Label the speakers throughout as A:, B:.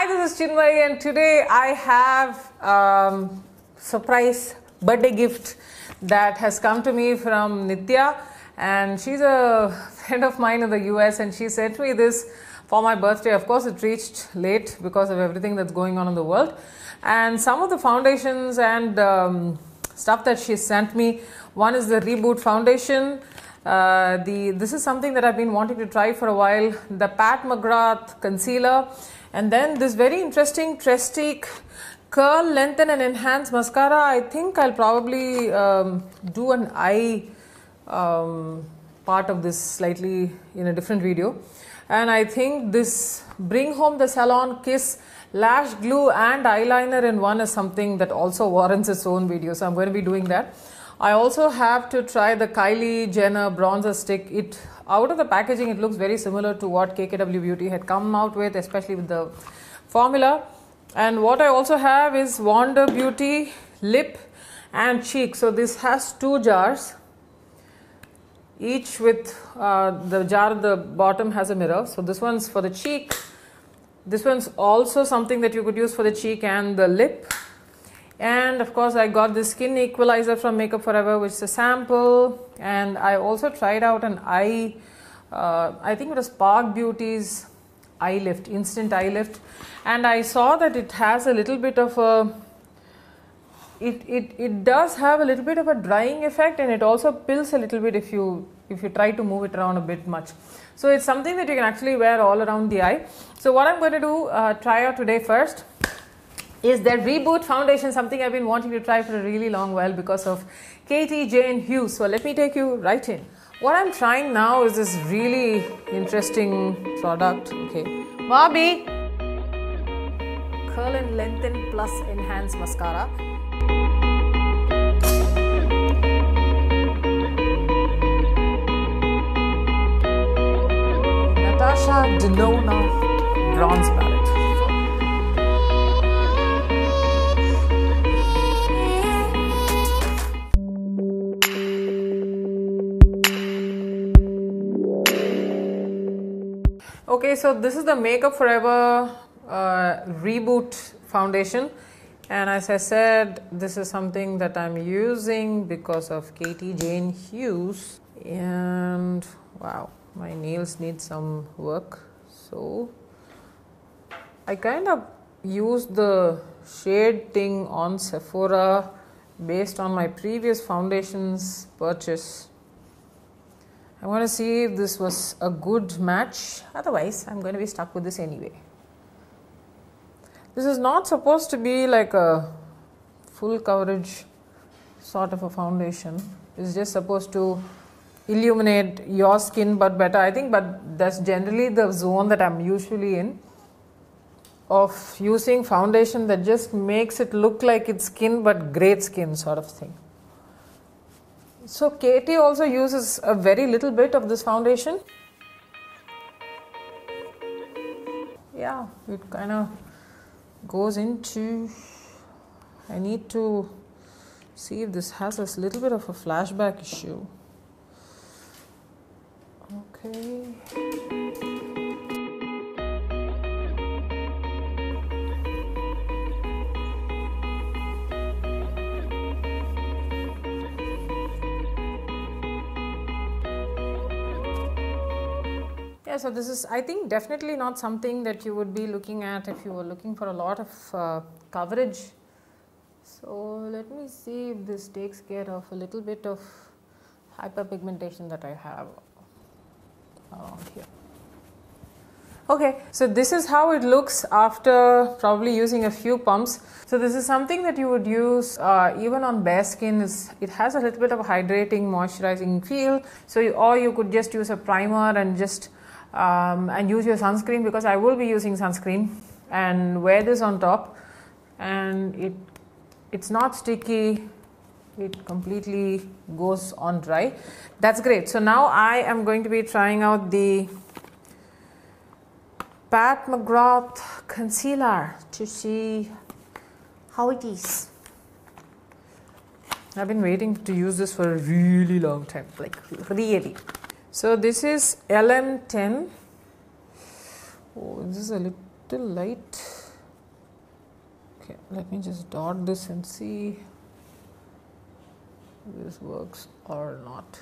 A: this is Chinmay, and today I have surprise birthday gift that has come to me from Nitya, and she's a friend of mine in the US, and she sent me this for my birthday. Of course, it reached late because of everything that's going on in the world, and some of the foundations and stuff that she sent me. One is the Reboot foundation. This is something that I've been wanting to try for a while. The Pat McGrath concealer, and then this very interesting Trestique curl, lengthen and enhance mascara. I think I'll probably do an eye part of this slightly in a different video. And I think this Bring Home the Salon Kiss lash glue and eyeliner in one is something that also warrants its own video, so I'm going to be doing that. I also have to try the Kylie Jenner bronzer stick. Out of the packaging, it looks very similar to what KKW Beauty had come out with, especially with the formula. And what I also have is Wander Beauty lip and cheek. So this has two jars, each with the jar at the bottom has a mirror. So this one's for the cheek. This one's also something that you could use for the cheek and the lip. And of course, I got this skin equalizer from Makeup Forever, which is a sample. And I also tried out an eye, I think it was Spark Beauty's eye lift, instant eye lift. And I saw that it has a little bit of a, it does have a little bit of a drying effect, and it also pills a little bit if you try to move it around a bit much. So it's something that you can actually wear all around the eye. So what I'm going to do, try out today first, is their Reboot foundation, something I've been wanting to try for a really long while because of Katie Jane Hughes. So let me take you right in. What I'm trying now is this really interesting product. Okay, Bobby, Curl and Lengthen Plus Enhance Mascara. Natasha Denona Bronze Palette. Okay, so this is the Makeup Forever Reboot foundation, and as I said, this is something that I'm using because of Katie Jane Hughes. And wow, my nails need some work, so I kind of used the shade thing on Sephora based on my previous foundations purchase. I want to see if this was a good match. Otherwise, I'm going to be stuck with this anyway. This is not supposed to be like a full coverage sort of a foundation. It's just supposed to illuminate your skin but better, I think. But that's generally the zone that I'm usually in, of using foundation that just makes it look like it's skin but great skin sort of thing. So Katie also uses a very little bit of this foundation. Yeah, it kind of goes into, I need to see if this has a little bit of a flashback issue. Okay. So this is, I think, definitely not something that you would be looking at if you were looking for a lot of coverage. So let me see if this takes care of a little bit of hyperpigmentation that I have around here. Okay, so this is how it looks after probably using a few pumps. So this is something that you would use even on bare skin. It has a little bit of a hydrating, moisturizing feel. So or you could just use a primer and just and use your sunscreen, because I will be using sunscreen, and wear this on top, and it's not sticky, it completely goes on dry. That's great. So now I am going to be trying out the Pat McGrath concealer to see how it is. I've been waiting to use this for a really long time, like really. So this is LM10. Oh, this is a little light. let me just dot this and see if this works or not.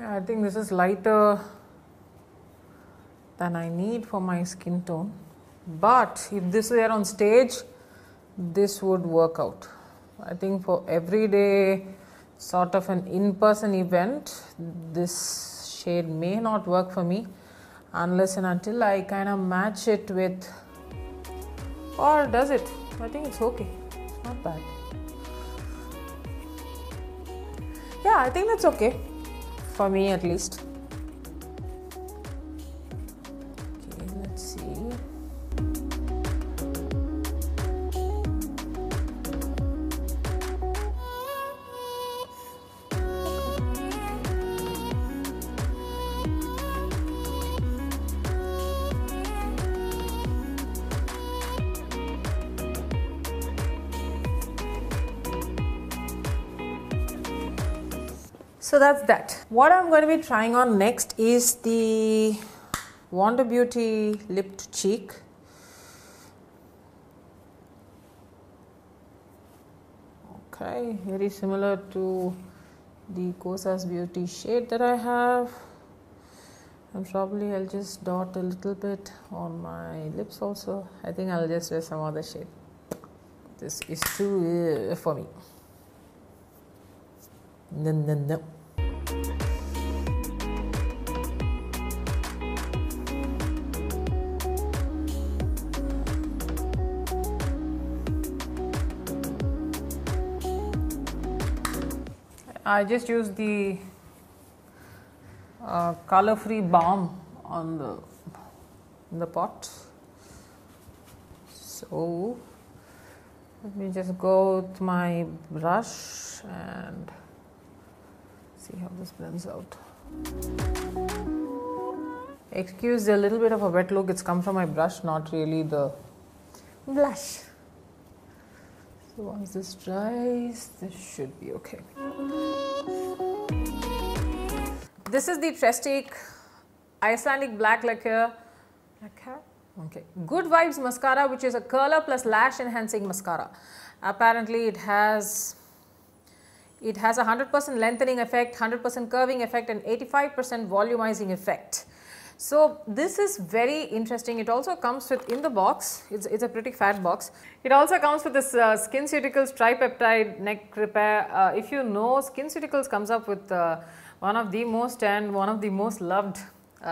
A: I think this is lighter than I need for my skin tone, but if this were on stage, this would work out. I think for everyday sort of an in-person event, this shade may not work for me unless and until I kind of match it with, or does it? I think it's okay, it's not bad. Yeah, I think that's okay. For me at least. Okay, let's see. So that's that. What I'm going to be trying on next is the Wander Beauty Lip to Cheek. Okay, very similar to the Kosas Beauty shade that I have. And probably I'll just dot a little bit on my lips also. I think I'll just wear some other shade. This is too for me. No. I just used the color-free balm on the pot. So let me just go with my brush and see how this blends out. Excuse a little bit of a wet look, it's come from my brush, not really the blush. So once this dries, this should be okay. This is the Trestique Icelandic Black Lacquer. Okay. Good Vibes Mascara, which is a curler plus lash enhancing mascara. Apparently it has a 100% lengthening effect, 100% curving effect and 85% volumizing effect. So this is very interesting. It also comes with, in the box, it's a pretty fat box. It also comes with this SkinCeuticals Tripeptide Neck Repair. If you know, SkinCeuticals comes up with one of the most loved,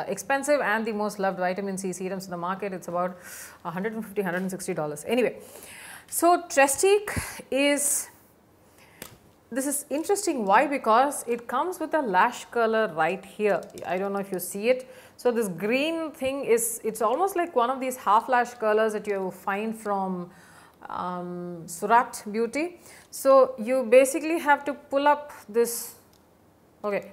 A: expensive and the most loved vitamin C serums in the market. It's about $150, $160. Anyway, so Trestique this is interesting. Why? Because it comes with a lash curler right here. I don't know if you see it. So this green thing it's almost like one of these half lash curlers that you find from Surat Beauty. So you basically have to pull up this, okay,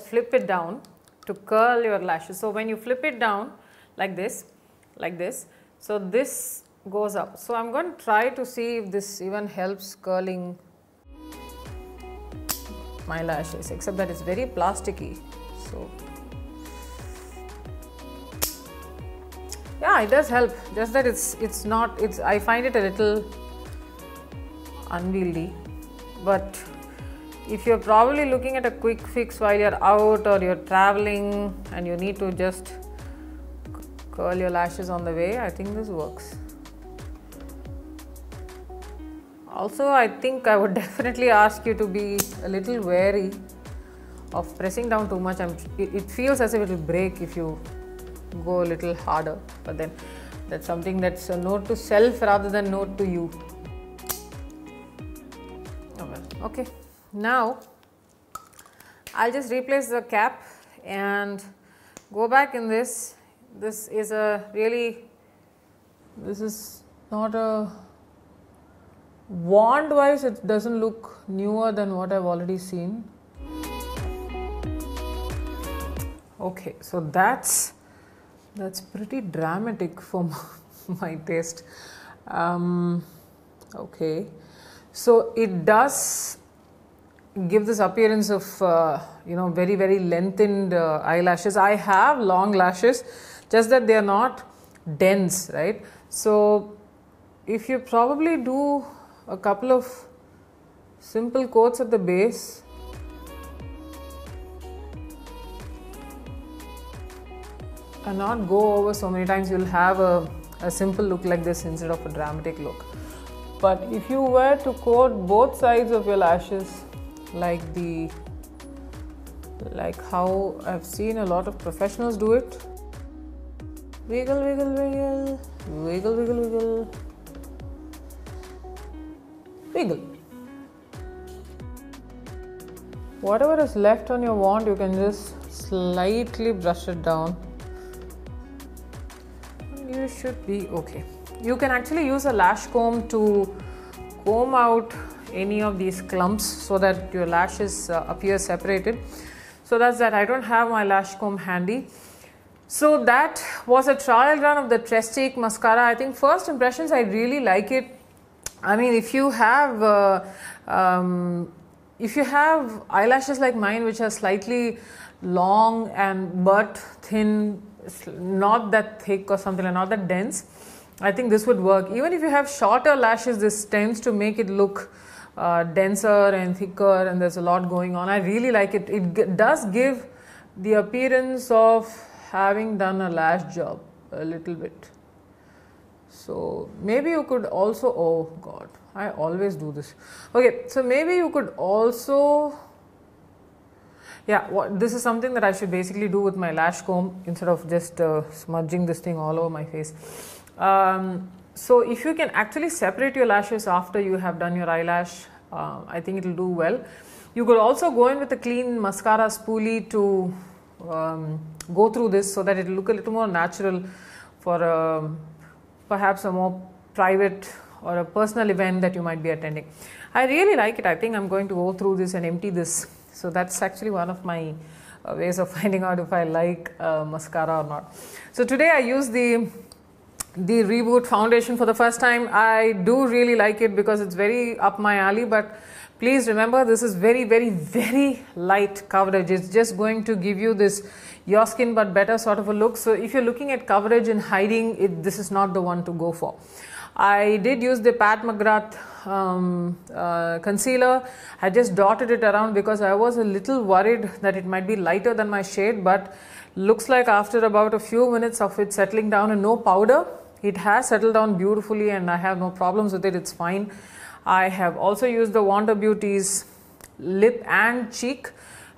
A: flip it down to curl your lashes. So when you flip it down like this, so this goes up. So I'm going to try to see if this even helps curling my lashes, except that it's very plasticky. So yeah, it does help, just that I find it a little unwieldy. But if you're probably looking at a quick fix while you're out or you're traveling and you need to just curl your lashes on the way, I think this works. Also, I think I would definitely ask you to be a little wary of pressing down too much. It feels as if it will break if you go a little harder, but then that's something that's a note to self rather than note to you. Oh well, okay. Now I'll just replace the cap and go back in this. This is not a wand wise, it doesn't look newer than what I've already seen. Okay, so that's That's pretty dramatic for my taste. Okay, so it does give this appearance of very very lengthened eyelashes. I have long lashes, just that they are not dense, right? So if you probably do a couple of simple coats at the base, and not go over so many times, you'll have a simple look like this instead of a dramatic look. But if you were to coat both sides of your lashes like how I've seen a lot of professionals do it, wiggle wiggle wiggle, wiggle wiggle wiggle, wiggle. Whatever is left on your wand, you can just slightly brush it down. You should be okay. You can actually use a lash comb to comb out any of these clumps so that your lashes appear separated. So that's that. I don't have my lash comb handy. So that was a trial run of the Trestique mascara. I think first impressions, I really like it. I mean, if you have eyelashes like mine, which are slightly long and but thin, not that thick or something, like not that dense, I think this would work. Even if you have shorter lashes, this tends to make it look denser and thicker, and there's a lot going on. I really like it. It does give the appearance of having done a lash job a little bit. So maybe you could also, oh god, I always do this. Okay, so maybe you could also, this is something that I should basically do with my lash comb instead of just smudging this thing all over my face. So if you can actually separate your lashes after you have done your eyelash, I think it will do well. You could also go in with a clean mascara spoolie to go through this so that it will look a little more natural for perhaps a more private or a personal event that you might be attending. I really like it. I think I'm going to go through this and empty this. So that's actually one of my ways of finding out if I like mascara or not. So today I use the Reboot foundation for the first time. I do really like it because it's very up my alley, but please remember, this is very very very light coverage. It's just going to give you this your skin but better sort of a look. So if you're looking at coverage and hiding, this is not the one to go for. I did use the Pat McGrath concealer. I just dotted it around because I was a little worried that it might be lighter than my shade, but looks like after about a few minutes of it settling down and no powder, it has settled down beautifully and I have no problems with it. It's fine. I have also used the Wander Beauty's lip and cheek,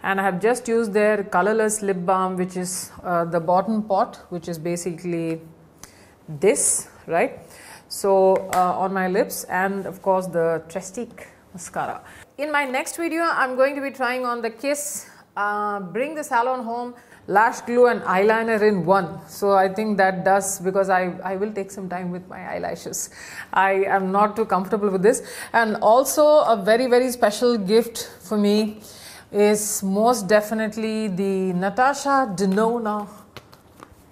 A: and I have just used their colorless lip balm, which is the bottom pot, which is basically this, right? So on my lips, and of course the Trestique mascara. In my next video, I'm going to be trying on the Kiss Bring the Salon Home lash glue and eyeliner in one. So I think that does, because I will take some time with my eyelashes. I am not too comfortable with this. And also a very very special gift for me is most definitely the Natasha Denona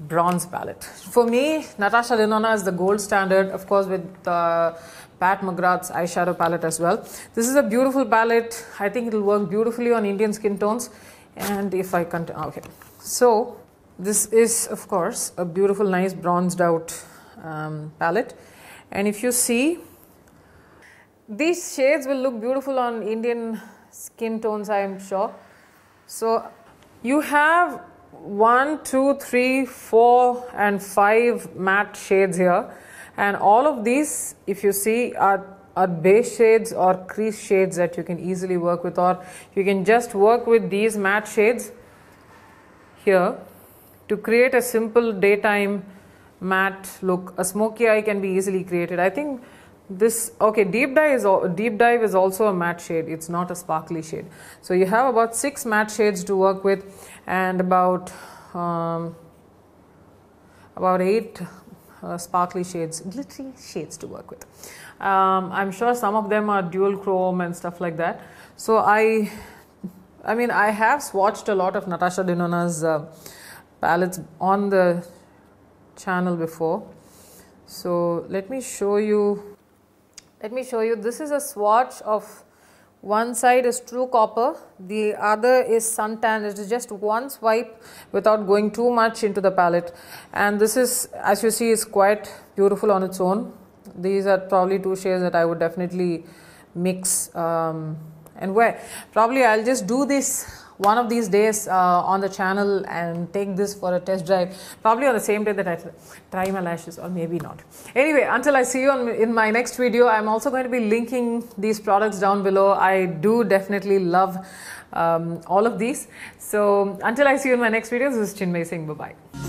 A: bronze palette. For me, Natasha Denona is the gold standard, of course, with Pat McGrath's eyeshadow palette as well. This is a beautiful palette. I think it will work beautifully on Indian skin tones. And if I continue, okay. So this is, of course, a beautiful, nice bronzed out palette. And if you see, these shades will look beautiful on Indian skin tones, I am sure. So you have 1, 2, 3, 4 and 5 matte shades here, and all of these, if you see, are base shades or crease shades that you can easily work with, or you can just work with these matte shades here to create a simple daytime matte look. A smoky eye can be easily created. I think this, okay, Deep Dive is also a matte shade. It's not a sparkly shade. So you have about 6 matte shades to work with, and about 8 sparkly shades, glittery shades to work with. I'm sure some of them are dual chrome and stuff like that. So I mean, I have swatched a lot of Natasha Denona's palettes on the channel before. So let me show you. This is a swatch of, one side is True Copper, the other is Suntan. It is just one swipe without going too much into the palette, and this is, as you see, is quite beautiful on its own. These are probably two shades that I would definitely mix and wear. Probably I'll just do this one of these days on the channel and take this for a test drive, probably on the same day that I try my lashes, or maybe not. Anyway, until I see you in my next video, I'm also going to be linking these products down below. I do definitely love all of these. So until I see you in my next video, this is Chinmay saying bye-bye.